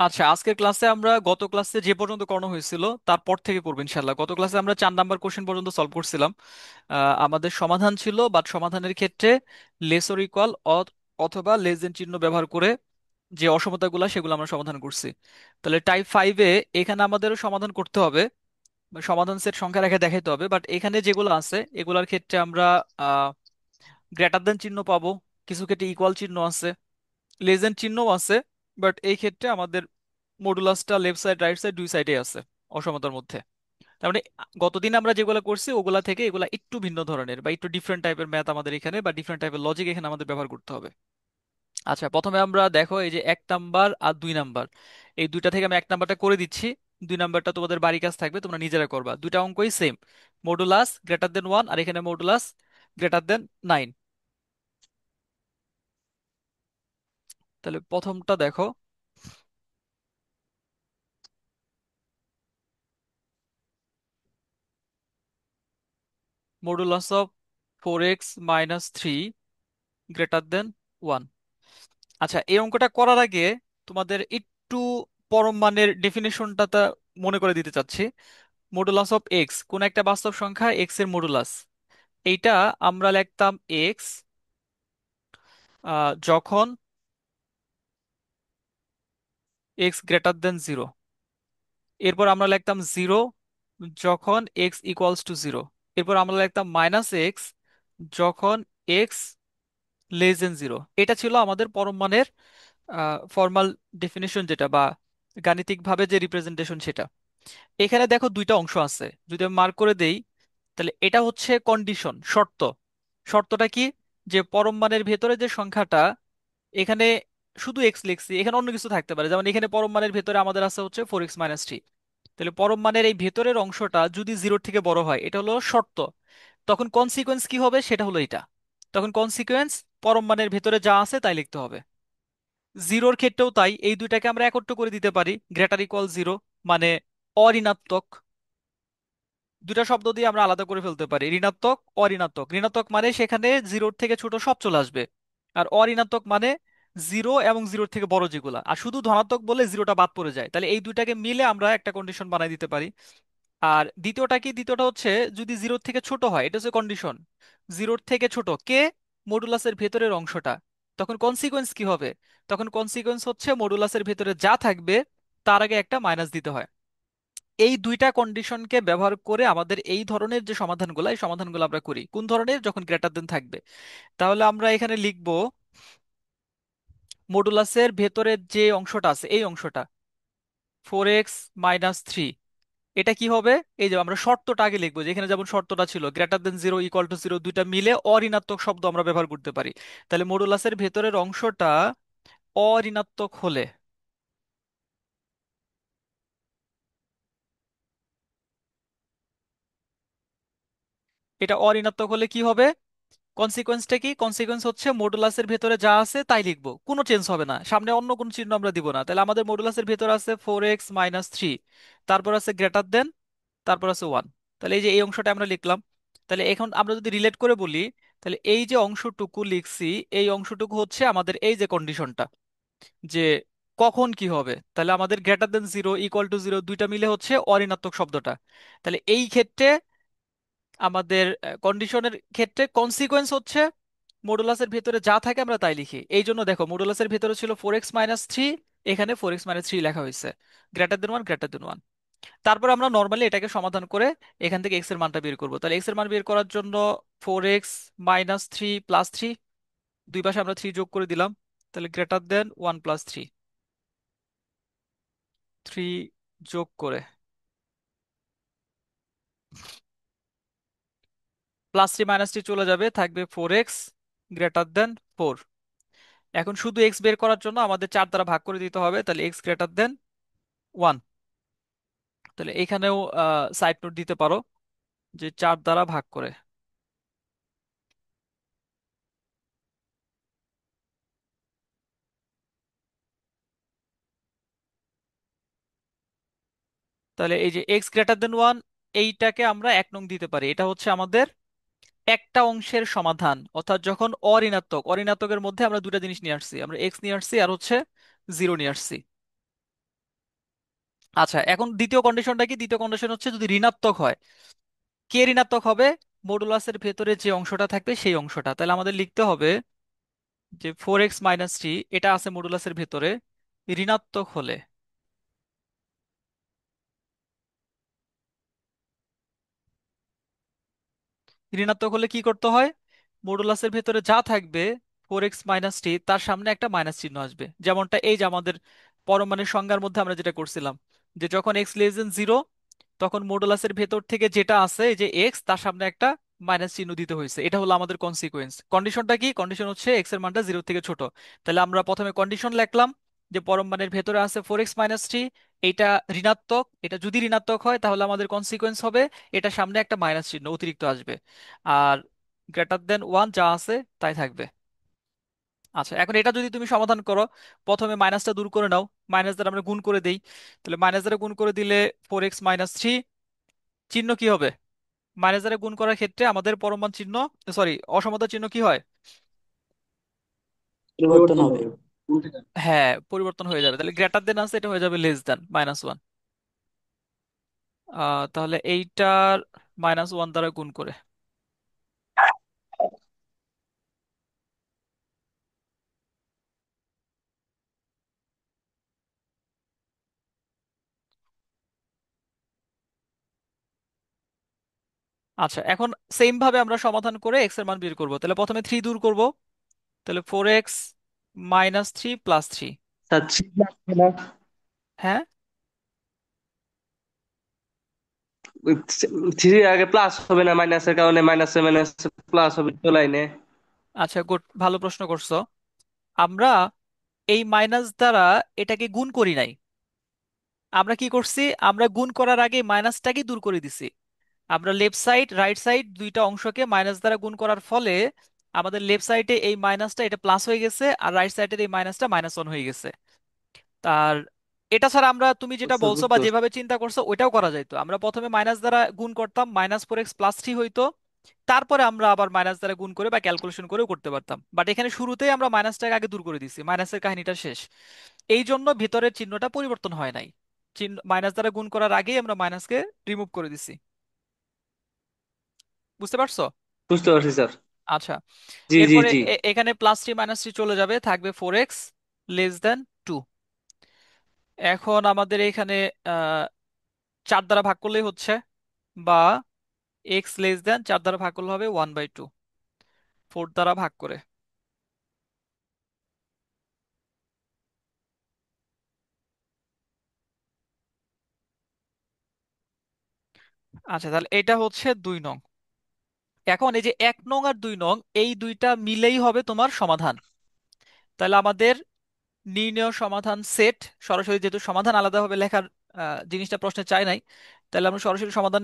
আচ্ছা, আজকের ক্লাসে আমরা গত ক্লাসে যে পর্যন্ত করানো হয়েছিল তারপর থেকে করবো ইনশাল্লাহ। গত ক্লাসে আমরা 4 নাম্বার কোশ্চেন পর্যন্ত সলভ করছিলাম। আমাদের সমাধান ছিল, বাট সমাধানের ক্ষেত্রে লেস অর ইকুয়াল অথবা লেস দেন চিহ্ন ব্যবহার করে যে অসমতাগুলো সেগুলো আমরা সমাধান করছি। তাহলে টাইপ 5-এ এখানে আমাদেরও সমাধান করতে হবে, বা সমাধান সেট সংখ্যা রেখে দেখাইতে হবে। বাট এখানে যেগুলো আছে এগুলোর ক্ষেত্রে আমরা গ্রেটার দেন চিহ্ন পাবো, কিছু ক্ষেত্রে ইকুয়াল চিহ্ন আছে, লেজেন্ড চিহ্নও আছে। বাট এই ক্ষেত্রে আমাদের মডুলাসটা লেফট সাইড রাইট সাইড দুই সাইডে আছে অসমতার মধ্যে। তার মানে গতদিন আমরা যেগুলো করছি ওগুলা থেকে এগুলা একটু ভিন্ন ধরনের বা একটু ডিফারেন্ট টাইপের ম্যাথ আমাদের এখানে, বা ডিফারেন্ট টাইপের লজিক এখানে আমাদের ব্যবহার করতে হবে। আচ্ছা, প্রথমে আমরা দেখো এই যে 1 নাম্বার আর 2 নাম্বার, এই দুইটা থেকে আমি 1 নাম্বারটা করে দিচ্ছি। 2 নাম্বারটা তোমাদের বাড়ি কাজ থাকবে, তোমরা নিজেরা করবা। দুইটা অঙ্কই সেম, মডুলাস গ্রেটার দেন 1 আর এখানে মডুলাস গ্রেটার দেন 9। তাহলে প্রথমটা দেখো, modulus of 4x - 3 greater than 1। আচ্ছা, এই অঙ্কটা করার আগে তোমাদের একটু পরম মানের ডেফিনেশনটা তা মনে করে দিতে চাচ্ছি। মডুলাস অফ এক্স, কোন একটা বাস্তব সংখ্যা এক্স এর মডুলাস, এইটা আমরা লিখতাম এক্স যখন এক্স গ্রেটার দেন 0। এরপর আমরা লিখতাম 0 যখন এক্স ইকুয়ালস টু 0। এরপর আমরা লিখতাম -x যখন এক্স লেস দেন 0। এটা ছিল আমাদের পরম মানের ফর্মাল ডেফিনেশন, যেটা বা গাণিতিকভাবে যে রিপ্রেজেন্টেশন সেটা। এখানে দেখো দুইটা অংশ আছে, যদি আমি মার্ক করে দেই তাহলে এটা হচ্ছে কন্ডিশন, শর্ত। শর্তটা কি? যে পরম মানের ভেতরে যে সংখ্যাটা, এখানে শুধু এক্স লিখছি, এখানে অন্য কিছু থাকতে পারে। যেমন এখানে পরম মানের ভেতরে আমাদের আছে হচ্ছে 4x - 3। তাহলে পরম মানের এই ভেতরের অংশটা যদি 0-র থেকে বড় হয়, এটা হলো শর্ত। তখন কনসিকোয়েন্স কি হবে সেটা হলো এটা। তখন কনসিকোয়েন্স পরম মানের ভেতরে যা আছে তাই লিখতে হবে। 0-র ক্ষেত্রেও তাই, এই দুইটাকে আমরা একত্র করে দিতে পারি, গ্রেটার ইকুয়াল 0 মানে অঋণাত্মক। দুটা শব্দ দিয়ে আমরা আলাদা করে ফেলতে পারি, ঋণাত্মক অঋণাত্মক। ঋণাত্মক মানে সেখানে 0-র থেকে ছোট সব চলে আসবে, আর অঋণাত্মক মানে 0 এবং 0-র থেকে বড় যেগুলা। আর শুধু ধনাত্মক বলে 0টা বাদ পড়ে যায়। তাহলে এই দুইটাকে মিলে আমরা একটা কন্ডিশন বানাই দিতে পারি। আর দ্বিতীয়টা কি? দ্বিতীয়টা হচ্ছে যদি 0-র থেকে ছোট হয়, এটা হচ্ছে কন্ডিশন। 0-র থেকে ছোট কে? মডুলাসের ভেতরের অংশটা। তখন কনসিকোয়েন্স কি হবে? তখন কনসিকোয়েন্স হচ্ছে মডুলাসের ভেতরে যা থাকবে তার আগে একটা মাইনাস দিতে হয়। এই দুইটা কন্ডিশনকে ব্যবহার করে আমাদের এই ধরনের যে সমাধানগুলো, এই সমাধানগুলো আমরা করি কোন ধরনের? যখন গ্রেটার দেন থাকবে। তাহলে আমরা এখানে লিখব মডুলাসের ভেতরের যে অংশটা আছে এই অংশটা 4x - 3, এটা কি হবে? এই যে আমরা শর্তটা আগে লিখবো, যেখানে যেমন শর্তটা ছিল গ্রেটার দেন 0 ইকুয়াল টু 0, দুইটা মিলে অঋণাত্মক শব্দ আমরা ব্যবহার করতে পারি। তাহলে মডুলাসের ভেতরের অংশটা অঋণাত্মক হলে, এটা অঋণাত্মক হলে কি হবে? কনসিকোয়েন্সটা কি? কনসিকোয়েন্স হচ্ছে মডুলাসের ভেতরে যা আছে তাই লিখবো, কোনো চেঞ্জ হবে না, সামনে অন্য কোনো চিহ্ন আমরা দিব না। তাহলে আমাদের মডুলাসের ভেতরে আছে 4x - 3, তারপর আছে গ্রেটার দেন, তারপর আছে 1। তাহলে এই যে এই অংশটা আমরা লিখলাম। তাহলে এখন আমরা যদি রিলেট করে বলি, তাহলে এই যে অংশটুকু লিখছি, এই অংশটুকু হচ্ছে আমাদের এই যে কন্ডিশনটা, যে কখন কি হবে। তাহলে আমাদের গ্রেটার দেন 0 ইকুয়াল টু 0 দুইটা মিলে হচ্ছে অঋণাত্মক শব্দটা। তাহলে এই ক্ষেত্রে আমাদের কন্ডিশনের ক্ষেত্রে কনসিকোয়েন্স হচ্ছে মডুলাসের ভেতরে যা থাকে আমরা তাই লিখি। এই জন্য দেখো মডুলাসের ভেতরে ছিল 4x - 3, এখানে 4x - 3 লেখা হয়েছে, গ্রেটার দেন 1 গ্রেটার দেন 1। তারপর আমরা নর্মালি এটাকে সমাধান করে এখান থেকে এক্স এর মানটা বের করবো। তাহলে এক্স এর মান বের করার জন্য 4x - 3 + 3, দুই পাশে আমরা 3 যোগ করে দিলাম। তাহলে গ্রেটার দেন 1 + 3, 3 যোগ করে +3 - 3 চলে যাবে, থাকবে 4x গ্রেটার দেন 4। এখন শুধু এক্স বের করার জন্য আমাদের 4 দ্বারা ভাগ করে দিতে হবে, তাহলে এক্স গ্রেটার দেন 1। তাহলে এখানেও সাইড নোট দিতে পারো যে 4 দ্বারা ভাগ করে। তাহলে এই যে x গ্রেটার দেন 1, এইটাকে আমরা 1 নং দিতে পারি। এটা হচ্ছে আমাদের একটা অংশের সমাধান, অর্থাৎ যখন অঋণাত্মক, অঋণাত্মকের মধ্যে আমরা দুটা জিনিস নিয়ে আসছি, আমরা এক্স নিয়ে আসছি আর হচ্ছে 0 নিয়ে আসছি। আচ্ছা, এখন দ্বিতীয় কন্ডিশনটা কি? দ্বিতীয় কন্ডিশন হচ্ছে যদি ঋণাত্মক হয়। কে ঋণাত্মক হবে? মডুলাসের ভেতরে যে অংশটা থাকবে সেই অংশটা। তাহলে আমাদের লিখতে হবে যে 4x - 3 এটা আছে মডুলাসের ভেতরে, ঋণাত্মক হলে, ঋণাত্মক হলে কি করতে হয়? মডুলাসের ভেতরে যা থাকবে 4x - 3 তার সামনে একটা মাইনাস চিহ্ন আসবে। যেমনটা এই যে আমাদের পরমাণুর সংজ্ঞার মধ্যে আমরা যেটা করছিলাম, যে যখন x <0 তখন মডুলাসের ভেতর থেকে যেটা আছে এই যে এক্স, তার সামনে একটা মাইনাস চিহ্ন দিতে হয়েছে। এটা হলো আমাদের কনসিকোয়েন্স। কন্ডিশনটা কি? কন্ডিশন হচ্ছে এক্স এর মানটা 0 থেকে ছোট। তাহলে আমরা প্রথমে কন্ডিশন লিখলাম যে পরমাণুর ভেতরে আছে 4x - 3, এইটা ঋণাত্মক। এটা যদি ঋণাত্মক হয় তাহলে আমাদের কনসিকোয়েন্স হবে এটা সামনে একটা মাইনাস চিহ্ন অতিরিক্ত আসবে, আর >1 যা আছে তাই থাকবে। আচ্ছা, এখন এটা যদি তুমি সমাধান করো, প্রথমে মাইনাসটা দূর করে নাও, মাইনাস দ্বারা আমরা গুণ করে দেই। তাহলে মাইনাস দ্বারা গুণ করে দিলে 4x - 3 চিহ্ন কি হবে? মাইনাস দ্বারা গুণ করার ক্ষেত্রে আমাদের পরমাণু চিহ্ন, সরি, অসমতা চিহ্ন কি হয়? পরিবর্তন হবে। হ্যাঁ, পরিবর্তন হয়ে যাবে। তাহলে >, আছে, এটা হয়ে যাবে <-1। তাহলে এইটার -1 দ্বারা গুণ করে। আচ্ছা, এখন সেম ভাবে আমরা সমাধান করে এক্স এর মান বের করব। তাহলে প্রথমে 3 দূর করব। তাহলে 4x - 3 + 3। স্যার থ্রি প্লাস হবে না? হ্যাঁ। থ্রি আগে প্লাস হবে না, মাইনাসের কারণে মাইনাসে মাইনাস প্লাস হবে তো লাইনে। আচ্ছা, গুড, ভালো প্রশ্ন করছো। আমরা এই মাইনাস দ্বারা এটাকে গুণ করি নাই। আমরা কি করছি? আমরা গুণ করার আগে মাইনাসটাকে দূর করে দিছি। আমরা লেফট সাইড রাইট সাইড দুইটা অংশকে মাইনাস দ্বারা গুণ করার ফলে আমাদের লেফট সাইডে এই মাইনাসটা এটা প্লাস হয়ে গেছে, আর রাইট সাইডের এই মাইনাসটা -1 হয়ে গেছে। তার এটা ছাড়া আমরা, তুমি যেটা বুঝছো বলছো বা বুঝছো। যেভাবে চিন্তা করছো ওইটাও করা যাইতো। আমরা প্রথমে মাইনাস দ্বারা গুণ করতাম, -4x + 3 হইতো। তারপরে আমরা আবার মাইনাস দ্বারা গুণ করে বা ক্যালকুলেশন করেও করতে পারতাম, বাট এখানে শুরুতেই আমরা মাইনাসটাকে আগে দূর করে দিছি, মাইনাসের কাহিনীটা শেষ। এই জন্য ভিতরের চিহ্নটা পরিবর্তন হয় নাই। চিহ্ন মাইনাস দ্বারা গুণ করার আগেই আমরা মাইনাসকে রিমুভ করে দিছি। বুঝতে পারছো? বুঝতে পারছি স্যার। আচ্ছা, জি জি এরপরে জি। এখানে +3 - 3 চলে যাবে, থাকবে 4x <2। এখন আমাদের এখানে 4 দ্বারা ভাগ করলেই হচ্ছে, বা x <4 দ্বারা ভাগ করলে হবে 1/2, 4 দ্বারা ভাগ করে। আচ্ছা, তাহলে এটা হচ্ছে 2 নং। এখন এই যে 1 নং আর 2 নং, এই দুইটা মিলেই হবে তোমার সমাধান। তাহলে আমাদের নির্ণেয় সমাধান সেট, সরাসরি যেহেতু সমাধান আলাদাভাবে লেখার জিনিসটা প্রশ্নে চাই নাই, তাহলে আমরা সরাসরি সমাধান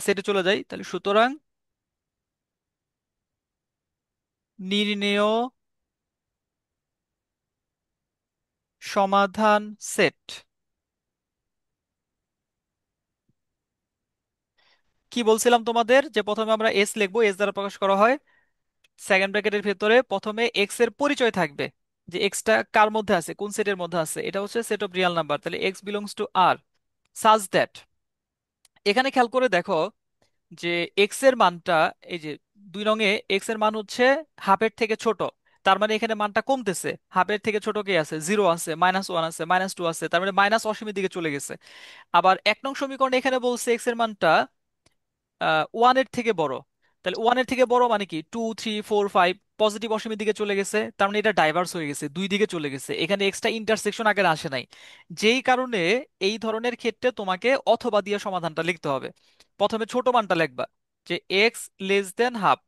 সেটে চলে যাই। তাহলে সুতরাং নির্ণেয় সমাধান সেট। কি বলছিলাম তোমাদের? যে প্রথমে আমরা এস লিখবো, এস দ্বারা প্রকাশ করা হয়। সেকেন্ড ব্র্যাকেটের ভেতরে প্রথমে এক্স এর পরিচয় থাকবে, যে এক্সটা কার মধ্যে আছে, কোন সেটের মধ্যে আছে। এটা হচ্ছে সেট অফ রিয়েল নাম্বার, তাহলে x belongs to R, such that. এখানে খেয়াল করে দেখো যে এক্স এর মানটা, এই যে 2 নং-এ এক্স এর মান হচ্ছে হাফের থেকে ছোট। তার মানে এখানে মানটা কমতেছে। হাফের থেকে ছোট কে আছে? 0 আছে, -1 আছে, -2 আছে, তার মানে মাইনাস অসীমের দিকে চলে গেছে। আবার 1 নং সমীকরণে এখানে বলছে এক্স এর মানটা 1-এর থেকে বড়। তাহলে 1-এর থেকে বড় মানে কি? 2, 3, 4, 5 পজিটিভ অসীমের দিকে চলে গেছে, তার মানে এটা ডাইভার্স হয়ে গেছে, দুই দিকে চলে গেছে। এখানে এক্সট্রা ইন্টারসেকশন আগে আসে নাই। যেই কারণে এই ধরনের ক্ষেত্রে তোমাকে অথবা দিয়ে সমাধানটা লিখতে হবে। প্রথমে ছোট মানটা লিখবা, যে x ½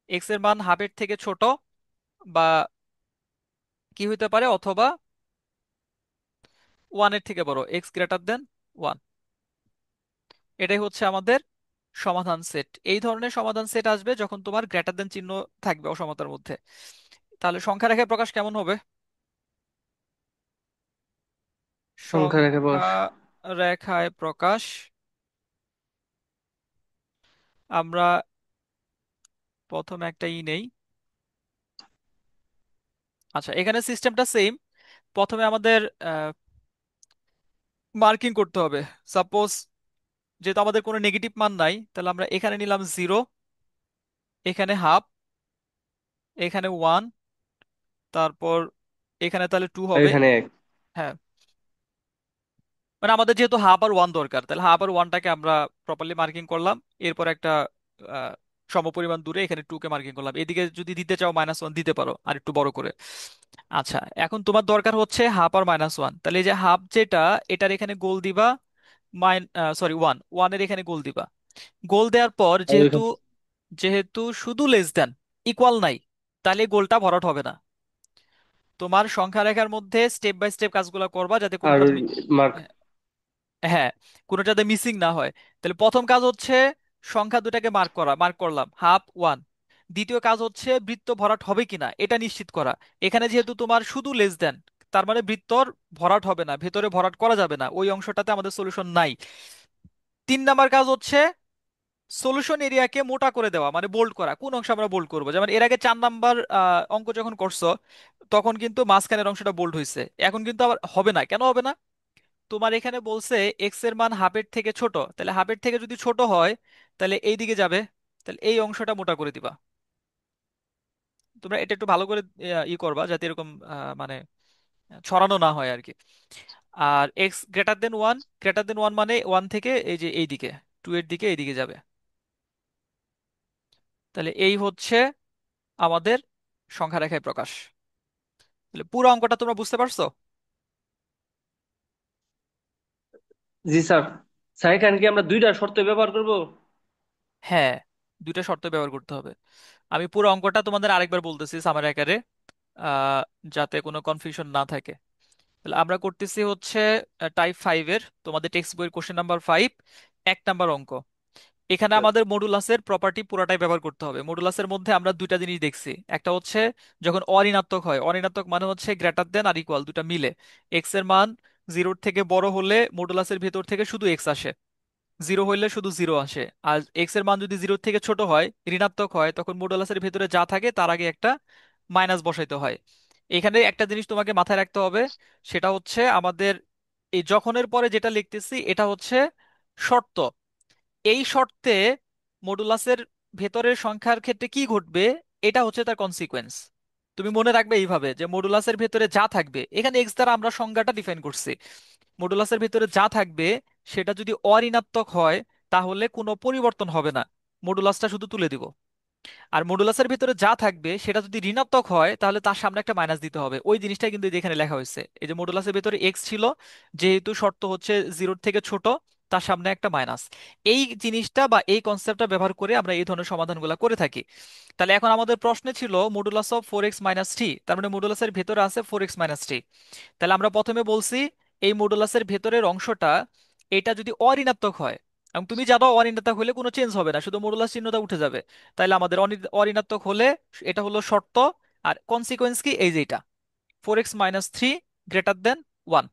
এক্স এর মান হাফের থেকে ছোট, বা কি হইতে পারে, অথবা 1-এর থেকে বড়, x 1। এটাই হচ্ছে আমাদের সমাধান সেট। এই ধরনের সমাধান সেট আসবে যখন তোমার গ্রেটার দেন চিহ্ন থাকবে অসমতার মধ্যে। তাহলে সংখ্যা রেখায় প্রকাশ কেমন হবে? সংখ্যা রেখে বস। সংখ্যা রেখায় প্রকাশ আমরা প্রথমে একটা নেই। আচ্ছা, এখানে সিস্টেমটা সেম। প্রথমে আমাদের মার্কিং করতে হবে। সাপোজ যেহেতু আমাদের কোনো নেগেটিভ মান নাই, তাহলে আমরা এখানে নিলাম 0, এখানে হাফ, এখানে 1, তারপর এখানে তাহলে 2 আর হবে। এখানে এক। হ্যাঁ, মানে আমাদের যেহেতু হাফ আর ওয়ান দরকার, তাহলে হাফ আর ওয়ানটাকে আমরা প্রপারলি মার্কিং করলাম। এরপর একটা আহ, সমপরিমাণ দূরে এখানে 2 কে মার্কিং করলাম। এদিকে যদি দিতে চাও -1 দিতে পারো আর একটু বড় করে। আচ্ছা, এখন তোমার দরকার হচ্ছে হাফ আর -1, তাহলে এই যে হাফ যেটা, এটার এখানে গোল দিবা, সরি, ওয়ান ওয়ানের এখানে গোল দিবা। গোল দেওয়ার পর আর যেহেতু ওইখানে যেহেতু শুধু লেস দেন, ইকুয়াল নাই, তাহলে গোলটা ভরাট হবে না। তোমার সংখ্যা রেখার মধ্যে স্টেপ বাই স্টেপ কাজগুলো করবা যাতে আর কোনোটা ওই মার্ক। হ্যাঁ, কোনোটা যাতে মিসিং না হয়। তাহলে প্রথম কাজ হচ্ছে সংখ্যা দুটাকে মার্ক করলাম, হাফ, ওয়ান। দ্বিতীয় কাজ হচ্ছে বৃত্ত ভরাট হবে কিনা এটা নিশ্চিত করা। এখানে যেহেতু তোমার শুধু লেস দেন, তার মানে বৃত্তর ভরাট হবে না, ভেতরে ভরাট করা যাবে না, ওই অংশটাতে আমাদের সলিউশন নাই। 3 নাম্বার কাজ হচ্ছে সলিউশন এরিয়াকে মোটা করে দেওয়া, মানে বোল্ড করা। কোন অংশ আমরা বোল্ড করবো? যেমন এর আগে 4 নাম্বার অঙ্ক যখন করছো, তখন কিন্তু মাঝখানের অংশটা বোল্ড হয়েছে, এখন কিন্তু আবার হবে না। কেন হবে না? তোমার এখানে বলছে এক্স এর মান হাফের থেকে ছোট, তাহলে হাফের থেকে যদি ছোট হয়, তাহলে এই দিকে যাবে, তাহলে এই অংশটা মোটা করে দিবা। তোমরা এটা একটু ভালো করে করবা যাতে এরকম মানে ছড়ানো না হয় আর কি। আর x greater than 1, greater than 1 মানে 1 থেকে এই যে এই দিকে, 2 এর দিকে এই দিকে যাবে। তাহলে এই হচ্ছে আমাদের সংখ্যা রেখায় প্রকাশ। তাহলে পুরো অঙ্কটা তোমরা বুঝতে পারছো? জি স্যার। স্যার এখানে কি আমরা দুইটা শর্ত ব্যবহার করব? হ্যাঁ, দুইটা শর্ত ব্যবহার করতে হবে। আমি পুরো অঙ্কটা তোমাদের আরেকবার বলতেছি সামারি আকারে, আহ, যাতে কোনো কনফিউশন না থাকে। তাহলে আমরা করতেছি হচ্ছে টাইপ 5-এর তোমাদের টেক্সট বইয়ের কোশ্চেন নাম্বার 5, 1 নাম্বার অঙ্ক। এখানে আমাদের মডুলাসের প্রপার্টি পুরাটাই ব্যবহার করতে হবে। মডুলাসের মধ্যে আমরা দুইটা জিনিস দেখছি। একটা হচ্ছে যখন অঋণাত্মক হয়, অঋণাত্মক মানে হচ্ছে গ্রেটার দেন আর ইকুয়াল দুটা মিলে, এক্স এর মান 0-র থেকে বড় হলে মডুলাসের ভেতর থেকে শুধু এক্স আসে, 0 হইলে শুধু 0 আসে। আর এক্স এর মান যদি 0-র থেকে ছোট হয়, ঋণাত্মক হয়, তখন মডুলাসের ভেতরে যা থাকে তার আগে একটা মাইনাস বসাইতে হয়। এখানে একটা জিনিস তোমাকে মাথায় রাখতে হবে, সেটা হচ্ছে আমাদের এই যখনের পরে যেটা লিখতেছি এটা হচ্ছে শর্ত। এই শর্তে মডুলাসের ভেতরের সংখ্যার ক্ষেত্রে কি ঘটবে, এটা হচ্ছে তার কনসিকোয়েন্স। তুমি মনে রাখবে এইভাবে যে মডুলাসের ভেতরে যা থাকবে, এখানে এক্স দ্বারা আমরা সংজ্ঞাটা ডিফাইন করছি, মডুলাসের ভিতরে যা থাকবে সেটা যদি অঋণাত্মক হয়, তাহলে কোনো পরিবর্তন হবে না, মডুলাসটা শুধু তুলে দিব। আর মডুলাসের ভিতরে যা থাকবে সেটা যদি ঋণাত্মক হয়, তাহলে তার সামনে একটা মাইনাস দিতে হবে। ওই জিনিসটা কিন্তু এই যে এখানে লেখা হয়েছে, এই যে মডুলাসের ভিতরে এক্স ছিল, যেহেতু শর্ত হচ্ছে 0-র থেকে ছোট, তার সামনে একটা মাইনাস। এই জিনিসটা বা এই কনসেপ্টটা ব্যবহার করে আমরা এই ধরনের সমাধানগুলো করে থাকি। তাহলে এখন আমাদের প্রশ্নে ছিল মডুলাস অফ 4x - 3, তার মানে মডুলাসের ভেতরে আছে 4x - 3। তাহলে আমরা প্রথমে বলছি এই মডুলাসের ভেতরের অংশটা, এটা যদি অঋণাত্মক হয়, এবং তুমি জানো অঋণাত্মক হলে কোনো চেঞ্জ হবে না, শুধু মডুলাস চিহ্নটা উঠে যাবে। তাহলে আমাদের অঋণাত্মক হলে এটা হলো শর্ত। আর কনসিকোয়েন্স কি, এই যে এটা 4x - 3 > 1।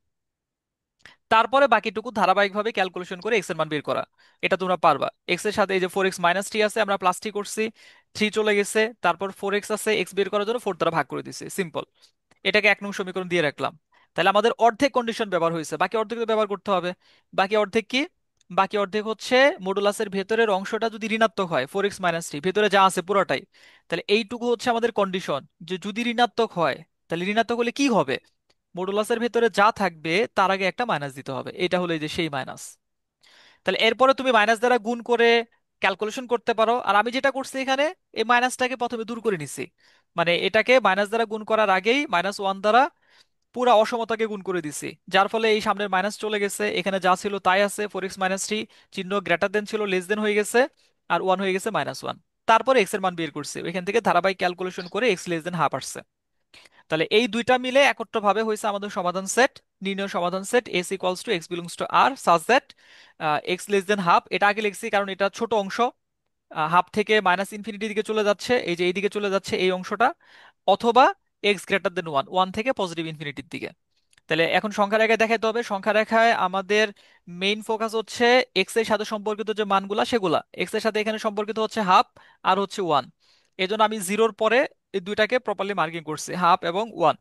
তারপরে বাকিটুকু ধারাবাহিকভাবে ক্যালকুলেশন করে এক্স এর মান বের করা। এটা তোমরা পারবা। এক্স এর সাথে এই যে 4x - 3 আছে, আমরা +3 করছি, 3 চলে গেছে, তারপর 4x আছে, এক্স বের করার জন্য 4 দ্বারা ভাগ করে দিছি, সিম্পল। এটাকে 1 নং সমীকরণ দিয়ে রাখলাম। তাহলে আমাদের অর্ধেক কন্ডিশন ব্যবহার হয়েছে, বাকি অর্ধেক তো ব্যবহার করতে হবে। বাকি অর্ধেক কি? বাকি অর্ধেক হচ্ছে মডুলাসের ভেতরের অংশটা যদি ঋণাত্মক হয়, 4x - 3 ভেতরে যা আছে পুরোটাই, তাহলে এইটুকু হচ্ছে আমাদের কন্ডিশন, যে যদি ঋণাত্মক হয়, তাহলে ঋণাত্মক হলে কি হবে, মডুলাসের ভেতরে যা থাকবে তার আগে একটা মাইনাস দিতে হবে। এটা হলো এই যে সেই মাইনাস। তাহলে এরপরে তুমি মাইনাস দ্বারা গুণ করে ক্যালকুলেশন করতে পারো। আর আমি যেটা করছি এখানে, এই মাইনাসটাকে প্রথমে দূর করে নিছি, মানে এটাকে মাইনাস দ্বারা গুণ করার আগেই -1 দ্বারা পুরা অসমতাকে গুণ করে দিছি, যার ফলে এই সামনের মাইনাস চলে গেছে, এখানে যা ছিল তাই আছে, 4x - 3 চিহ্ন গ্রেটার দেন ছিল লেস দেন হয়ে গেছে, আর 1 হয়ে গেছে -1। তারপরে এক্স এর মান বের করছি, এখান থেকে ধারাবাহিক ক্যালকুলেশন করে এক্স লেস দেন হাফ আসছে। তাহলে এই দুইটা মিলে একত্রভাবে হয়েছে আমাদের সমাধান সেট, নির্ণয় সমাধান set S equals to x belongs to R such that x less than half. এটা আগে লিখছি কারণ এটা ছোট অংশ, হাফ থেকে -ইনফিনিটি দিকে চলে যাচ্ছে, এই যে এইদিকে চলে যাচ্ছে এই অংশটা, অথবা x 1, 1 থেকে পজিটিভ ইনফিনিটির দিকে। তাহলে এখন সংখ্যা রেখায় দেখাতে হবে, সংখ্যা রেখায় আমাদের মেইন ফোকাস হচ্ছে এক্স এর সাথে সম্পর্কিত যে মানগুলা সেগুলা। এক্স এর সাথে এখানে সম্পর্কিত হচ্ছে হাফ আর হচ্ছে 1, এই জন্য আমি 0-র পরে এই দুইটাকে প্রপারলি মার্কিং করছি, হাফ এবং 1।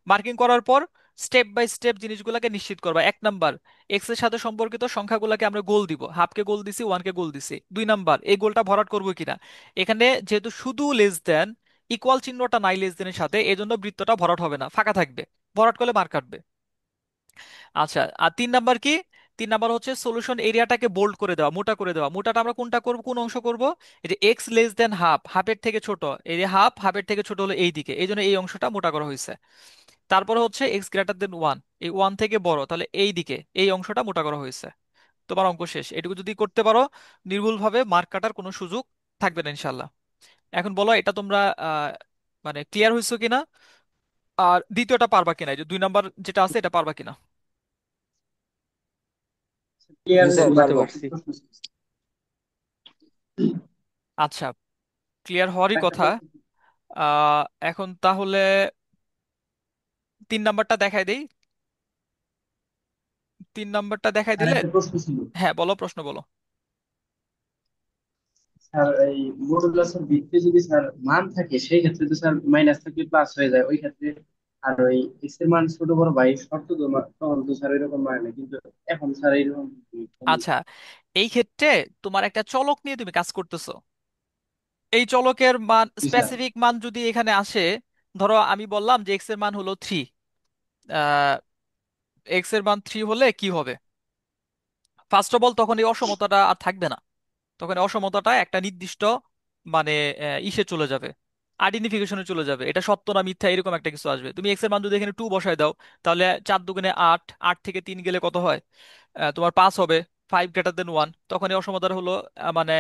মার্কিং করার পর স্টেপ বাই স্টেপ জিনিসগুলোকে নিশ্চিত করবা। 1 নাম্বার, এক্স এর সাথে সম্পর্কিত সংখ্যাগুলোকে আমরা গোল দিব, হাফকে গোল দিছি, ওয়ানকে গোল দিছি। 2 নাম্বার, এই গোলটা ভরাট করবো কিনা। এখানে যেহেতু শুধু লেস দেন, ইকুয়াল চিহ্নটা নাই লেস দেনের সাথে, এই জন্য বৃত্তটা ভরাট হবে না, ফাঁকা থাকবে। ভরাট করলে মার্ক কাটবে। আচ্ছা, আর 3 নাম্বার কি? 3 নাম্বার হচ্ছে সলিউশন এরিয়াটাকে বোল্ড করে দেওয়া, মোটা করে দেওয়া। মোটাটা আমরা কোনটা করব, কোন অংশ করব? এই যে এক্স লেস দেন হাফ, হাফের থেকে ছোট, এই যে হাফ হাফের থেকে ছোট হলো এই দিকে, এই জন্য এই অংশটা মোটা করা হয়েছে। তারপরে হচ্ছে এক্স গ্রেটার দেন ওয়ান, এই ওয়ান থেকে বড়, তাহলে এই দিকে এই অংশটা মোটা করা হয়েছে। তোমার অঙ্ক শেষ। এটুকু যদি করতে পারো, নির্ভুলভাবে মার্ক কাটার কোনো সুযোগ থাকবে না ইনশাল্লাহ। এখন বলো, এটা তোমরা মানে ক্লিয়ার হয়েছো কিনা, আর দ্বিতীয়টা পারবা কিনা, এই যে 2 নাম্বার যেটা আছে এটা পারবা কিনা? জি ক্লিয়ার স্যার, হয়েছে, বুঝতে পারবো। পারছি। প্রশ্ন ছিল। আচ্ছা, ক্লিয়ার হওয়ারই একটা কথা। প্রশ্ন ছিল। আহ এখন তাহলে 3 নাম্বারটা দেখাই দেই। 3 নাম্বারটা দেখাই আর দিলে। একটা প্রশ্ন ছিল। হ্যাঁ বলো, প্রশ্ন বলো। স্যার এই মডুলাসের ভিত্তি যদি স্যার মান থাকে সেই ক্ষেত্রে তো স্যার মাইনাস থাকলে প্লাস হয়ে যায় ওই ক্ষেত্রে। আর ওই এক্স এর মান ছোট বড় ভাই শর্ত তো তখন তো স্যার এরকম মানে না, কিন্তু এখন স্যার এইরকম আচ্ছা, এই ক্ষেত্রে তোমার একটা চলক নিয়ে তুমি কাজ করতেছো। এই চলকের মান, জি স্যার। স্পেসিফিক মান যদি এখানে আসে, ধরো আমি বললাম যে এক্স এর মান হলো 3। এক্স এর মান 3 হলে কি হবে? ফার্স্ট অফ অল, তখন এই অসমতাটা আর থাকবে না। তখন এই অসমতাটা একটা নির্দিষ্ট মানে ইসে চলে যাবে, আইডেন্টিফিকেশনে চলে যাবে, এটা সত্য না মিথ্যা এরকম একটা কিছু আসবে। তুমি এক্স এর মান যদি এখানে 2 বসায় দাও, তাহলে 4 দুগুণে 8, 8 থেকে 3 গেলে কত হয়? তোমার 5 হবে। 5 গ্রেটার দেন 1, তখন এই অসমতার হলো মানে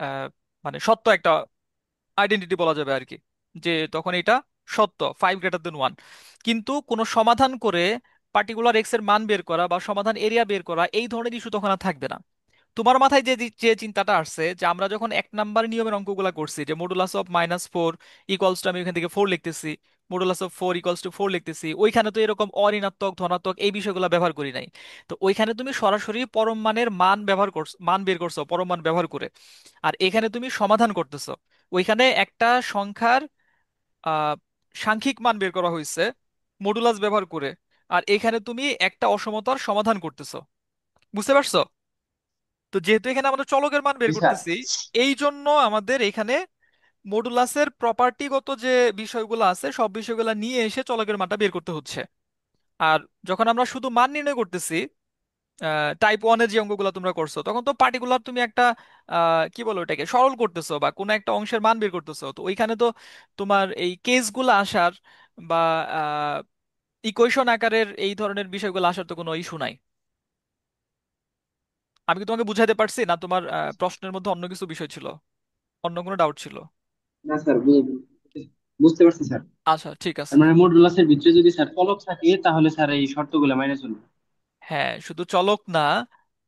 আহ, মানে সত্য একটা আইডেন্টিটি বলা যাবে আর কি, যে তখন এটা সত্য, 5 গ্রেটার দেন 1। কিন্তু কোনো সমাধান করে পার্টিকুলার এক্স এর মান বের করা বা সমাধান এরিয়া বের করা, এই ধরনের ইস্যু তখন আর থাকবে না। তোমার মাথায় যে যে চিন্তাটা আসছে, যে আমরা যখন 1 নাম্বার নিয়মের অঙ্কগুলা করছি, যে মডুলাস অফ -4 ইকুয়ালস টু, আমি এখান থেকে 4 লিখতেছি, মডুলাস অফ 4 ইকুয়ালস টু 4 লিখতেছি, ওইখানে তো এরকম অঋণাত্মক ধনাত্মক এই বিষয়গুলো ব্যবহার করি নাই। তো ওইখানে তুমি সরাসরি পরম মানের মান ব্যবহার করছো, মান বের করছো পরম মান ব্যবহার করে। আর এখানে তুমি সমাধান করতেছো, ওইখানে একটা সংখ্যার আহ সাংখ্যিক মান বের করা হয়েছে মডুলাস ব্যবহার করে। আর এখানে তুমি একটা অসমতার সমাধান করতেছো। বুঝতে পারছো? তো যেহেতু এখানে আমরা চলকের মান বের জি স্যার। করতেছি, এই জন্য আমাদের এখানে মডুলাসের প্রপার্টিগত যে বিষয়গুলো আছে সব বিষয়গুলো নিয়ে এসে চলকের মানটা বের করতে হচ্ছে। আর যখন আমরা শুধু মান নির্ণয় করতেছি, টাইপ 1-এর যে অঙ্কগুলো তোমরা করছো, তখন তো পার্টিকুলার তুমি একটা কি বলো এটাকে সরল করতেছো বা কোনো একটা অংশের মান বের করতেছো, তো ওইখানে তো তোমার এই কেসগুলো আসার বা ইকুয়েশন আকারের এই ধরনের বিষয়গুলো আসার তো কোনো ইস্যু নাই। আমি কি তোমাকে বুঝাইতে পারছি না? তোমার প্রশ্নের মধ্যে অন্য কিছু বিষয় ছিল, অন্য কোনো ডাউট ছিল? না স্যার, বুঝতে পারছি স্যার। আচ্ছা, ঠিক তার আছে। মানে মডুলাসের ভিতরে যদি স্যার চলক থাকে তাহলে স্যার এই শর্তগুলো মেনে চলবে। হ্যাঁ, শুধু চলক না,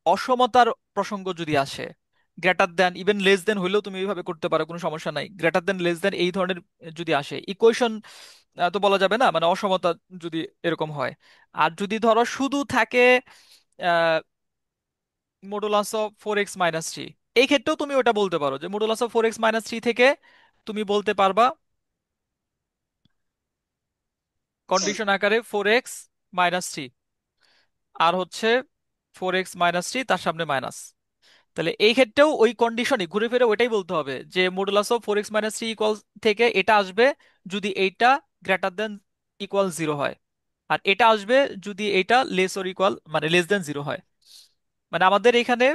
অসমতার প্রসঙ্গ যদি আসে, greater than even less than হইলেও তুমি এইভাবে করতে পারো, কোনো সমস্যা নাই। গ্রেটার দেন লেস দেন এই ধরনের যদি আসে, ইকুয়েশন তো বলা যাবে না, মানে অসমতা যদি এরকম হয়। আর যদি ধরো শুধু থাকে মডুলাস অফ 4x - 3, এই ক্ষেত্রেও তুমি ওটা বলতে পারো যে মডুলাস অফ 4x - 3 থেকে তুমি বলতে পারবা কন্ডিশন আকারে 4x - 3, আর হচ্ছে 4x - 3 তার সামনে মাইনাস। তাহলে এই ক্ষেত্রেও ওই কন্ডিশনই ঘুরে ফিরে ওইটাই বলতে হবে যে মডুলাস অফ 4x - 3 ইকুয়াল থেকে এটা আসবে যদি এইটা গ্রেটার দেন ইকুয়াল 0 হয়, আর এটা আসবে যদি এটা লেস অর ইকুয়াল মানে লেস দেন 0 হয়। মানে আমাদের এখানে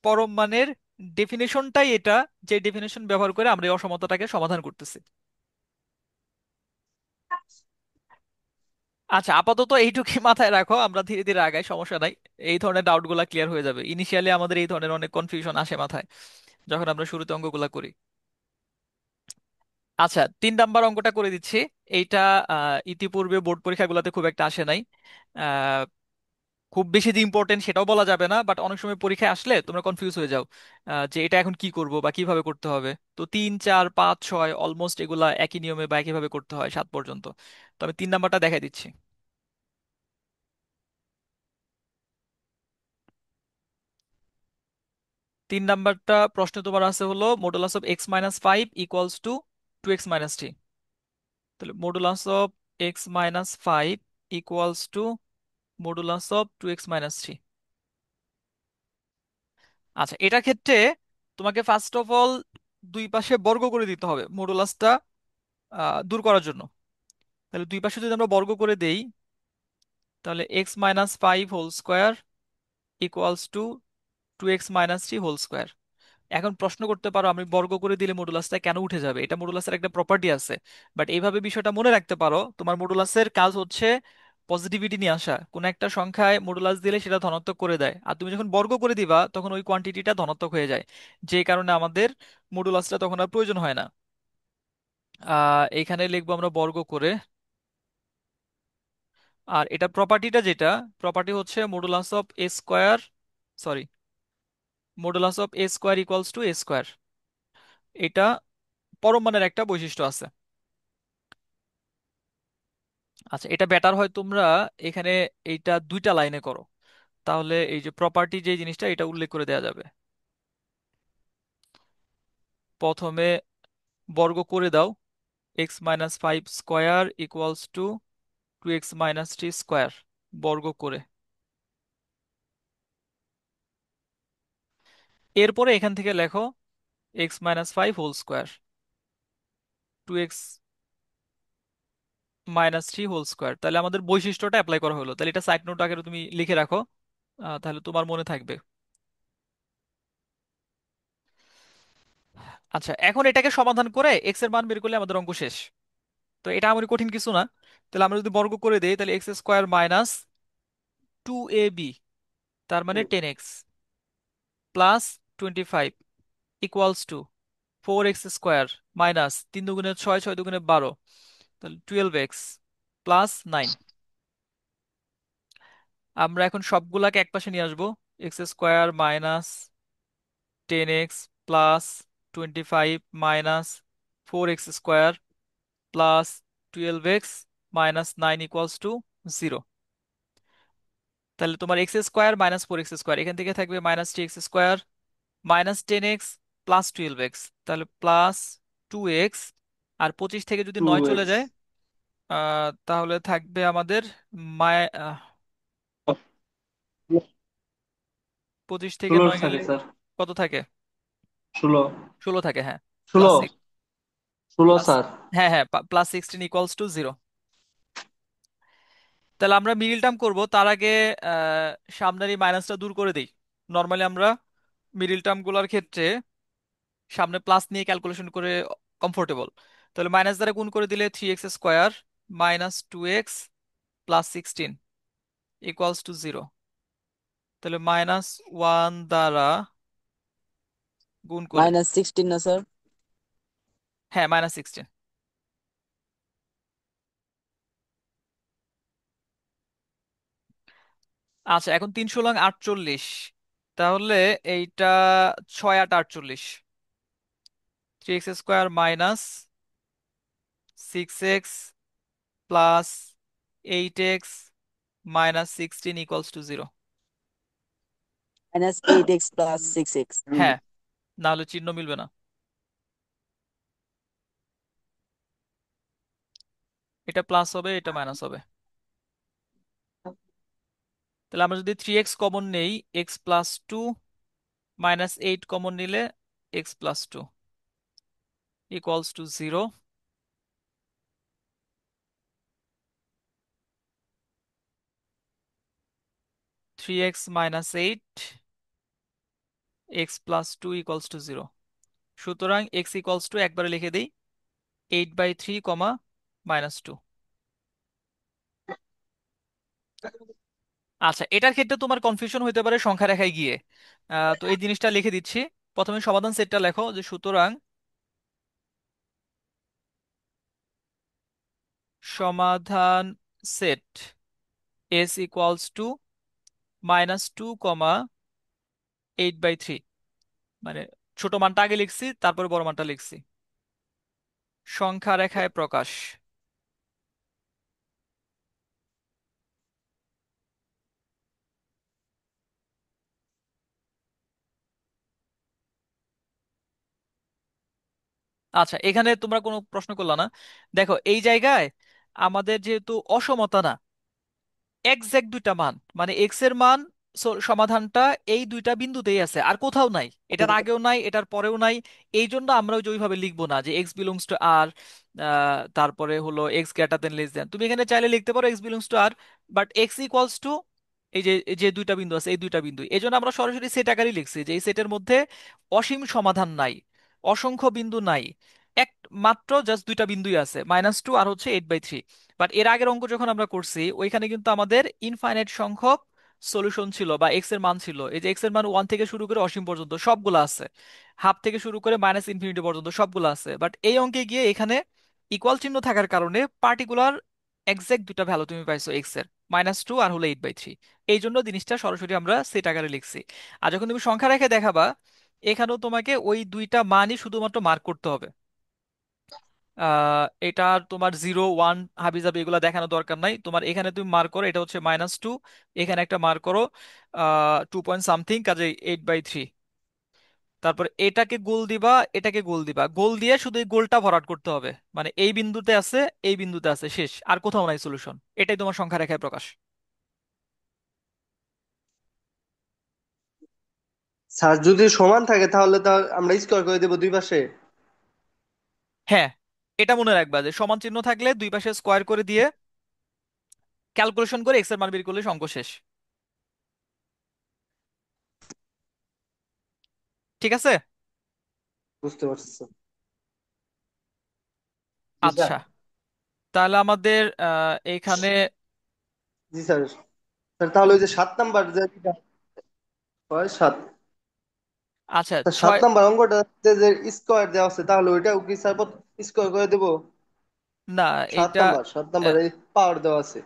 পরম মানের ডেফিনেশনটাই এটা, যে ডেফিনেশন ব্যবহার করে আমরা এই অসমতাটাকে সমাধান করতেছি। আচ্ছা, আপাতত এইটুকুই মাথায় রাখো, আমরা ধীরে ধীরে আগাই, সমস্যা নাই। এই ধরনের ডাউট গুলা ক্লিয়ার হয়ে যাবে। ইনিশিয়ালি আমাদের এই ধরনের অনেক কনফিউশন আসে মাথায় যখন আমরা শুরুতে অঙ্কগুলা করি। আচ্ছা, 3 নাম্বার অঙ্কটা করে দিচ্ছি। এইটা ইতিপূর্বে বোর্ড পরীক্ষাগুলোতে খুব একটা আসে নাই। আহ, খুব বেশি যে ইম্পর্টেন্ট সেটাও বলা যাবে না, বাট অনেক সময় পরীক্ষায় আসলে তোমরা কনফিউজ হয়ে যাও যে এটা এখন কি করব বা কিভাবে করতে হবে। তো 3, 4, 5, 6 অলমোস্ট এগুলা একই নিয়মে বা একইভাবে করতে হয় 7 পর্যন্ত। তো আমি 3 নাম্বারটা দেখাই দিচ্ছি। 3 নাম্বারটা প্রশ্ন তোমার আছে হলো modulus of x - 5 equals to 2x - 3। তাহলে modulus of x - 5 equals to modulus of 2x - 3। আচ্ছা, এটার ক্ষেত্রে তোমাকে ফার্স্ট অফ অল দুই পাশে বর্গ করে দিতে হবে মডুলাসটা দূর করার জন্য। তাহলে দুই পাশে যদি আমরা বর্গ করে দেই, তাহলে x - 5 whole square equals to 2x - 3 whole square. এখন প্রশ্ন করতে পারো, আমি বর্গ করে দিলে মডুলাসটা কেন উঠে যাবে? এটা মডুলাসের একটা প্রপার্টি আছে। বাট এইভাবে বিষয়টা মনে রাখতে পারো, তোমার মডুলাসের কাজ হচ্ছে পজিটিভিটি নিয়ে আসা। কোনো একটা সংখ্যায় মডুলাস দিলে সেটা ধনাত্মক করে দেয়, আর তুমি যখন বর্গ করে দিবা তখন ওই কোয়ান্টিটিটা ধনাত্মক হয়ে যায়, যে কারণে আমাদের মডুলাসটা তখন আর প্রয়োজন হয় না। এখানে লিখবো আমরা বর্গ করে। আর এটা প্রপার্টিটা যেটা, প্রপার্টি হচ্ছে modulus of A square, sorry, modulus of A square equals two A square. এটা পরম মানের একটা বৈশিষ্ট্য আছে। আচ্ছা, এটা বেটার হয় তোমরা এখানে এইটা দুইটা লাইনে করো, তাহলে এই যে প্রপার্টি যে জিনিসটা এটা উল্লেখ করে দেওয়া যাবে। প্রথমে বর্গ করে দাও, x - 5 square equals to 2x - 3 square, বর্গ করে। এরপরে এখান থেকে লেখো x - 5 whole square, 2x - 3 whole square. তাহলে আমাদের বৈশিষ্ট্যটা অ্যাপ্লাই করা হলো। তাহলে এটা সাইড নোট আকারে তুমি লিখে রাখো, তাহলে তোমার মনে থাকবে। আচ্ছা, এখন এটাকে সমাধান করে এক্স এর মান বের করলে আমাদের অঙ্ক শেষ। তো এটা আমার কঠিন কিছু না। তাহলে আমরা যদি বর্গ করে দেই, তাহলে x² - 2ab, তার মানে 10x plus 25 equals to 4x² minus 3 দুগুণে 6, 6 দুগুণে 12, তাহলে 12x প্লাস 9। আমরা এখন সবগুলাকে একপাশে নিয়ে আসবো। x² - 10x plus 25 minus 4x² plus 12x - 9 equals to 0। তাহলে তোমার x² - 4x², এখান থেকে থাকবে -3x² minus 10x plus 12x, তাহলে প্লাস 2x। আর 25 থেকে যদি টু 9 চলে এক্স যায়, তাহলে থাকবে আমাদের মাই 25 থেকে 16 9 থাকে গেলে স্যার। কত থাকে? 16। 16 থাকে, হ্যাঁ। 16। Plus 16 plus sir. হ্যাঁ হ্যাঁ, +16 ইকুয়ালস টু 0। তাহলে আমরা মিডিল টার্ম করব, তার আগে আহ, সামনের এই মাইনাসটা দূর করে দিই। নর্মালি আমরা মিডিল টার্ম গুলোর ক্ষেত্রে সামনে প্লাস নিয়ে ক্যালকুলেশন করে কমফোর্টেবল। তাহলে মাইনাস দ্বারা গুণ করে দিলে 3x² minus 2x plus 16 equals to 0। তাহলে -1 দ্বারা গুণ করে, -16 না স্যার? হ্যাঁ -16। আচ্ছা, এখন 3 × 8 = 48, তাহলে এইটা 6 × 8 = 48। 3x² minus 6x plus 8x minus 16 equals to 0। -8x plus 6x। হ্যাঁ, না হলে চিহ্ন মিলবে না। এটা প্লাস হবে, এটা মাইনাস হবে। তাহলে আমরা যদি 3x কমন নেই, x+2 -8 কমন নিলে x+2 equals to 0। 3x - 8, x+2 equals to 0। সুতরাং x ইকুয়ালস টু, একবারে লিখে দিই, 8/3 কমা -2। আচ্ছা, এটার ক্ষেত্রে তোমার কনফিউশন হতে পারে সংখ্যা রেখায় গিয়ে। তো এই জিনিসটা লিখে দিচ্ছি। প্রথমে সমাধান সেটটা লেখো, যে সুতরাং সমাধান সেট s ইকুয়ালস টু -2, 8/3, মানে ছোট মানটা আগে লিখছি, তারপরে বড় মানটা লিখছি। সংখ্যা রেখায় প্রকাশ। আচ্ছা, এখানে তোমরা কোনো প্রশ্ন করলা না। দেখো এই জায়গায় আমাদের যেহেতু অসমতা না, এক্সাক্ট দুইটা মান, মানে এক্স এর মান সমাধানটা এই দুইটা বিন্দুতেই আছে, আর কোথাও নাই, এটার আগেও নাই এটার পরেও নাই। এই জন্য আমরা ওই যে ওইভাবে লিখবো না যে এক্স বিলংস টু আর, তারপরে হলো x greater than less than. তুমি এখানে চাইলে লিখতে পারো x belongs to R, but x equals to এই যে দুইটা বিন্দু আছে, এই দুইটা বিন্দু। এই জন্য আমরা সরাসরি সেট আকারই লিখছি যে এই সেটের মধ্যে অসীম সমাধান নাই, অসংখ্য বিন্দু নাই, এক মাত্র জাস্ট দুইটা বিন্দুই আছে, -2 আর হচ্ছে 8/3। বাট এর আগের অঙ্ক যখন আমরা করছি ওইখানে কিন্তু আমাদের ইনফাইনাইট সংখ্যক সলিউশন ছিল বা এক্স এর মান ছিল। এই যে এক্স এর মান 1 থেকে শুরু করে অসীম পর্যন্ত সবগুলো আছে, হাফ থেকে শুরু করে -ইনফিনিটি পর্যন্ত সবগুলো আছে। বাট এই অঙ্কে গিয়ে এখানে ইকুয়াল চিহ্ন থাকার কারণে পার্টিকুলার এক্সাক্ট দুটা ভ্যালু তুমি পাইছো এক্স এর, -2 আর হলো 8/3। এই জন্য জিনিসটা সরাসরি আমরা সেট আকারে লিখছি। আর যখন তুমি সংখ্যা রেখে দেখাবা, এখানেও তোমাকে ওই দুইটা মানই শুধুমাত্র মার্ক করতে হবে। এটার তোমার 0 1 হাবিজাবি এগুলো দেখানো দরকার নাই তোমার। এখানে তুমি মার্ক করো এটা হচ্ছে -2, এখানে একটা মার্ক করো 2 পয়েন্ট সামথিং, কাজে 8/3। তারপর এটাকে গোল দিবা, এটাকে গোল দিবা, গোল দিয়ে শুধু এই গোলটা ভরাট করতে হবে, মানে এই বিন্দুতে আছে, এই বিন্দুতে আছে, শেষ, আর কোথাও নাই সলিউশন। এটাই তোমার সংখ্যা রেখায় প্রকাশ। স্যার যদি সমান থাকে তাহলে তো আমরা স্কোয়ার করে দেবো দুই পাশে। হ্যাঁ, এটা মনে রাখবা যে সমান চিহ্ন থাকলে দুই পাশে স্কোয়ার করে দিয়ে ক্যালকুলেশন করে এক্স এর মান বের করলে অঙ্ক শেষ। ঠিক আছে। বুঝতে পারছি স্যার। জি স্যার। আচ্ছা, তাহলে আমাদের এইখানে জি স্যার। স্যার তাহলে ওই যে 7 নাম্বার যে হয় সাত, আচ্ছা স্যার সাত 6। নাম্বার অঙ্কটা যে স্কোয়ার দেওয়া আছে তাহলে ওইটাও কি স্যার স্কোয়ার করে দেবো? না, সাত এইটা নাম্বার সাত নাম্বার আহ, এই পাওয়ার দেওয়া আছে।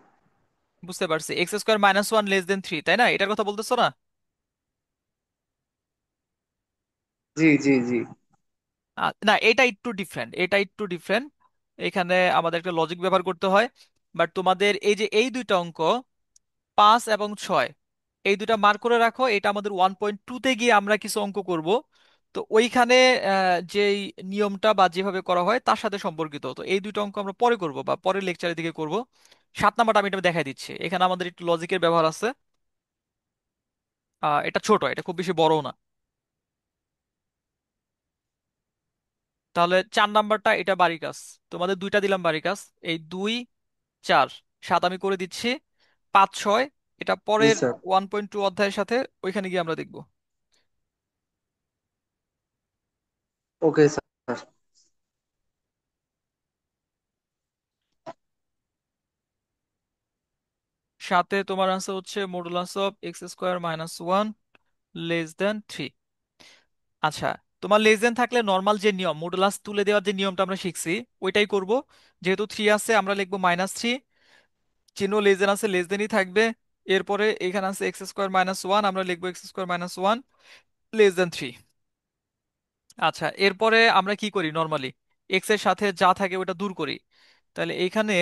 বুঝতে পারছি, x² -1 <3, তাই না? এটার কথা বলতেছো না? জি জি জি। না, এটা একটু ডিফারেন্ট, এটা একটু ডিফারেন্ট। এখানে আমাদের একটা লজিক ব্যবহার করতে হয়। বাট তোমাদের এই যে এই দুইটা অঙ্ক 5 এবং 6, এই দুইটা মার্ক করে রাখো। এটা আমাদের 1.2-তে গিয়ে আমরা কিছু অঙ্ক করব। তো ওইখানে যেই নিয়মটা বা যেভাবে করা হয় তার সাথে সম্পর্কিত, তো এই দুইটা অঙ্ক আমরা পরে করব বা পরের লেকচারের দিকে করব। 7 নাম্বারটা আমি এটা দেখাই দিচ্ছি, এখানে আমাদের একটু লজিকের ব্যবহার আছে। এটা ছোট, এটা খুব বেশি বড়ও না। তাহলে 4 নাম্বারটা এটা বাড়ি কাজ, তোমাদের দুইটা দিলাম বাড়ি কাজ, এই 2 4 7 আমি করে দিচ্ছি। 5 6 এটা জি পরের স্যার। 1.2 অধ্যায়ের সাথে ওইখানে গিয়ে আমরা দেখব। Okay sir. সাথে তোমার আছে হচ্ছে মডুলাস অফ x² - 1 <3। আচ্ছা, তোমার লেস দেন থাকলে নর্মাল যে নিয়ম মডুলাস তুলে দেওয়ার যে নিয়মটা আমরা শিখছি ওইটাই করব। যেহেতু 3 আছে আমরা লিখবো -3, চিহ্ন লেস দেন আছে, লেস দেনই থাকবে। এরপরে এখানে আছে x² - 1, আমরা লিখবো x²-1 <3। আচ্ছা, এরপরে আমরা কি করি নর্মালি, এক্স এর সাথে যা থাকে ওটা দূর করি। তাহলে এইখানে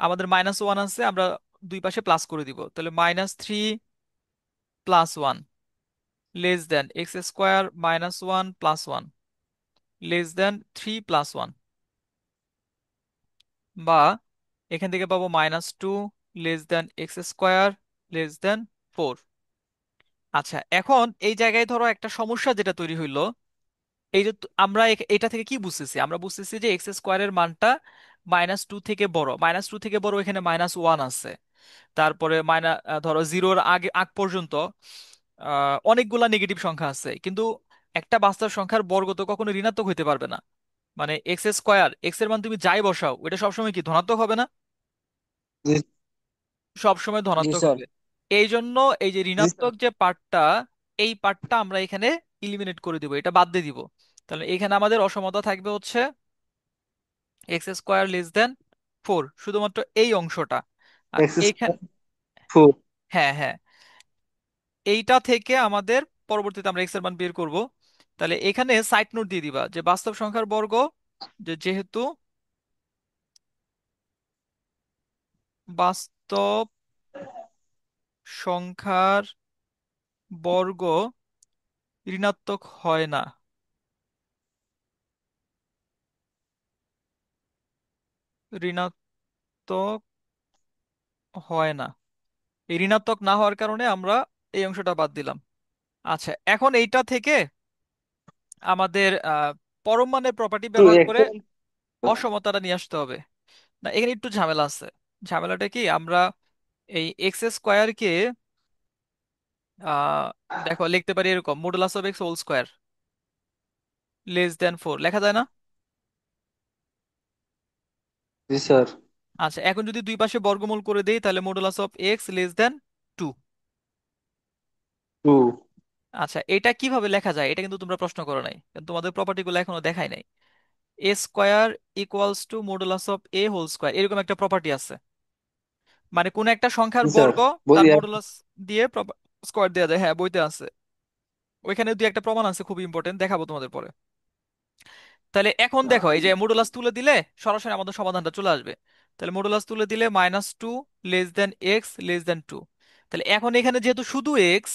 আমাদের -1 আছে, আমরা দুই পাশে প্লাস করে দিব, তাহলে -3 + 1 less than x² - 1 + 1 less than 3 + 1, বা এখান থেকে পাবো -2 লেস দেন x² <4। আচ্ছা, এখন এই জায়গায় ধরো একটা সমস্যা যেটা তৈরি হইলো, এই যে আমরা এটা থেকে কি বুঝতেছি, আমরা বুঝতেছি যে x² এর মানটা -2 থেকে বড়, -2 থেকে বড়, এখানে -1 আছে। তারপরে ধরো জিরোর আগে আগ পর্যন্ত অনেকগুলা নেগেটিভ সংখ্যা আছে, কিন্তু একটা বাস্তব সংখ্যার বর্গ তো কখনো ঋণাত্মক হইতে পারবে না। মানে x², এক্স এর মান তুমি যাই বসাও ওটা সবসময় কি ধনাত্মক হবে না? জি সবসময় জি ধনাত্মক স্যার। হবে। এই জন্য এই যে জি স্যার। ঋণাত্মক যে পার্টটা, এই পার্টটা আমরা এখানে ইলিমিনেট করে দিব, এটা বাদ দিয়ে দিব। তাহলে এখানে আমাদের অসমতা থাকবে হচ্ছে x² <4, শুধুমাত্র এই অংশটা। আর এক্স এইখান, স্কয়ার 4। হ্যাঁ হ্যাঁ, এইটা থেকে আমাদের পরবর্তীতে আমরা এক্স এর মান বের করব। তাহলে এখানে সাইড নোট দিয়ে দিবা যে বাস্তব সংখ্যার বর্গ, যেহেতু বাস্তব সংখ্যার বর্গ ঋণাত্মক হয় না, ঋণাত্মক হয় না। এই ঋণাত্মক না হওয়ার কারণে আমরা এই অংশটা বাদ দিলাম। আচ্ছা, এখন এইটা থেকে আমাদের পরম মানের প্রপার্টি টু ব্যবহার এক্স করে অসমতাটা নিয়ে আসতে হবে। না, এখানে একটু ঝামেলা আছে। ঝামেলাটা কি, আমরা এই এক্স স্কোয়ারকে আহ দেখো লিখতে পারি এরকম, modulus of x whole square less than 4 লেখা যায় না? জি স্যার। আচ্ছা, এখন যদি দুই পাশে বর্গমূল করে দেই তাহলে modulus of x less than 2। Two. আচ্ছা, এটা কিভাবে লেখা যায় এটা কিন্তু তোমরা প্রশ্ন করো নাই, কারণ তোমাদের প্রপার্টিগুলো এখনো দেখাই নাই। A square equals to modulus of a whole square, এরকম একটা প্রপার্টি আছে। মানে কোন একটা সংখ্যার জি স্যার। বর্গ বই তার আছে। মডুলাস দিয়ে স্কোয়ার দেওয়া যায়, হ্যাঁ বইতে আছে। ওইখানে দুই একটা প্রমাণ আছে, খুব ইম্পর্টেন্ট, দেখাবো তোমাদের পরে। তাহলে এখন দেখো, এই যে মডুলাস তুলে দিলে সরাসরি আমাদের সমাধানটা চলে আসবে। তাহলে মডুলাস তুলে দিলে -2 less than x less than 2। তাহলে এখন এখানে যেহেতু শুধু এক্স,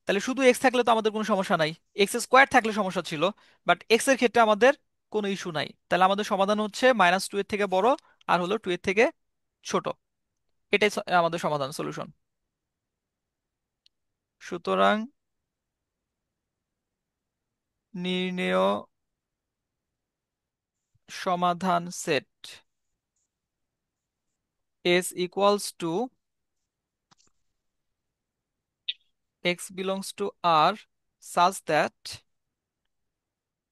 তাহলে শুধু এক্স থাকলে তো আমাদের কোনো সমস্যা নাই। এক্স স্কোয়ার থাকলে সমস্যা ছিল, বাট এক্স এর ক্ষেত্রে আমাদের কোনো ইস্যু নাই। তাহলে আমাদের সমাধান হচ্ছে -2 এর থেকে বড় আর হলো 2 এর থেকে ছোট। এটাই আমাদের সমাধান, সলিউশন। সুতরাং নির্ণেয় সমাধান set S equals to x belongs to R such that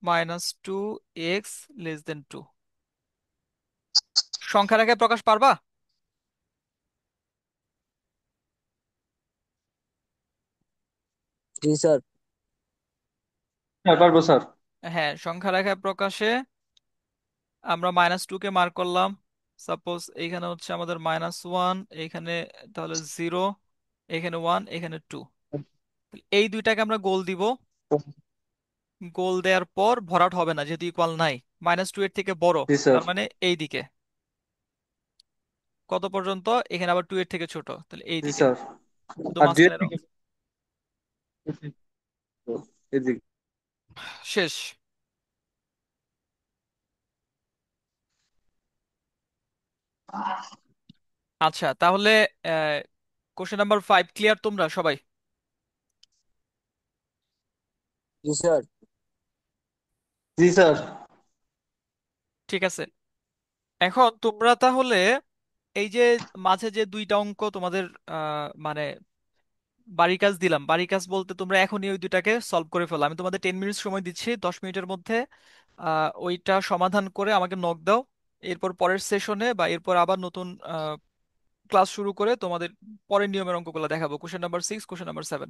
-2x less than 2। সংখ্যা রেখায় প্রকাশ পারবা? জি স্যার। হ্যাঁ পারবো স্যার। হ্যাঁ, সংখ্যা রেখায় প্রকাশে আমরা -2 কে মার্ক করলাম। সাপোজ এইখানে হচ্ছে আমাদের -1, এইখানে তাহলে 0, এখানে 1, এখানে 2। এই দুইটাকে আমরা গোল দিব। গোল দেওয়ার পর ভরাট হবে না যেহেতু ইকুয়াল নাই। -2 এর থেকে বড়, জি স্যার। তার মানে এই দিকে কত পর্যন্ত, এখানে আবার 2 এর থেকে ছোট, তাহলে এই জি দিকে স্যার। শুধু আর দুই এর মাঝখানের থেকে অংশ। এদিকে। শেষ। আচ্ছা, তাহলে কোশ্চেন নাম্বার 5 ক্লিয়ার তোমরা সবাই? জি স্যার। জি স্যার। ঠিক আছে। এখন তোমরা তাহলে এই যে মাঝে যে দুইটা অঙ্ক তোমাদের মানে বাড়ির কাজ দিলাম, বাড়ির কাজ বলতে তোমরা এখনই ওই দুটাকে সলভ করে ফেলো। আমি তোমাদের 10 মিনিট সময় দিচ্ছি, 10 মিনিটের মধ্যে ওইটা সমাধান করে আমাকে নক দাও। এরপর পরের সেশনে বা এরপর আবার নতুন ক্লাস শুরু করে তোমাদের পরের নিয়মের অঙ্কগুলো দেখাবো, কোশ্চেন নাম্বার 6, কোশ্চেন নাম্বার 7।